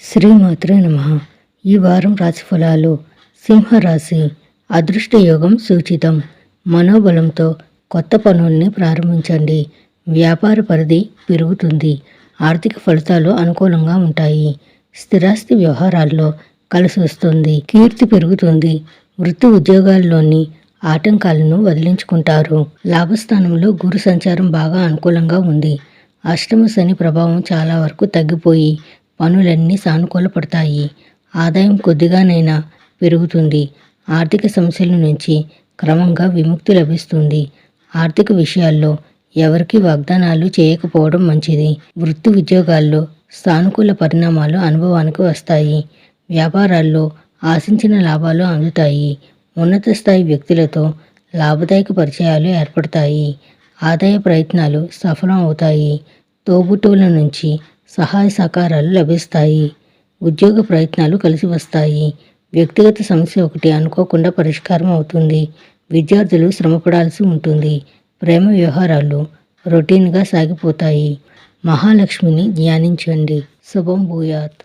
శ్రీమాత్రే నమః. ఈ వారం రాశిఫలాలు. సింహరాశి. అదృష్ట యోగం సూచితం. మనోబలంతో కొత్త పనుల్ని ప్రారంభించండి. వ్యాపార పరిధి పెరుగుతుంది. ఆర్థిక ఫలితాలు అనుకూలంగా ఉంటాయి. స్థిరాస్తి వ్యవహారాల్లో కలిసి వస్తుంది. కీర్తి పెరుగుతుంది. వృత్తి ఉద్యోగాల్లోని ఆటంకాలను వదిలించుకుంటారు. లాభస్థానంలో గురు సంచారం బాగా అనుకూలంగా ఉంది. అష్టమ శని ప్రభావం చాలా వరకు తగ్గిపోయి పనులన్నీ సానుకూలపడతాయి. ఆదాయం కొద్దిగానైనా పెరుగుతుంది. ఆర్థిక సమస్యల నుంచి క్రమంగా విముక్తి లభిస్తుంది. ఆర్థిక విషయాల్లో ఎవరికి వాగ్దానాలు చేయకపోవడం మంచిది. వృత్తి ఉద్యోగాల్లో సానుకూల పరిణామాలు అనుభవానికి వస్తాయి. వ్యాపారాల్లో ఆశించిన లాభాలు అందుతాయి. ఉన్నత స్థాయి వ్యక్తులతో లాభదాయక పరిచయాలు ఏర్పడతాయి. ఆదాయ ప్రయత్నాలు సఫలం అవుతాయి. తోబుట్టువుల నుంచి సహాయ సహకారాలు లభిస్తాయి. ఉద్యోగ ప్రయత్నాలు కలిసి వస్తాయి. వ్యక్తిగత సమస్య ఒకటి అనుకోకుండా పరిష్కారం అవుతుంది. విద్యార్థులు శ్రమపడాల్సి ఉంటుంది. ప్రేమ వ్యవహారాలు రొటీన్గా సాగిపోతాయి. మహాలక్ష్మిని ధ్యానించండి. శుభం భూయాత్.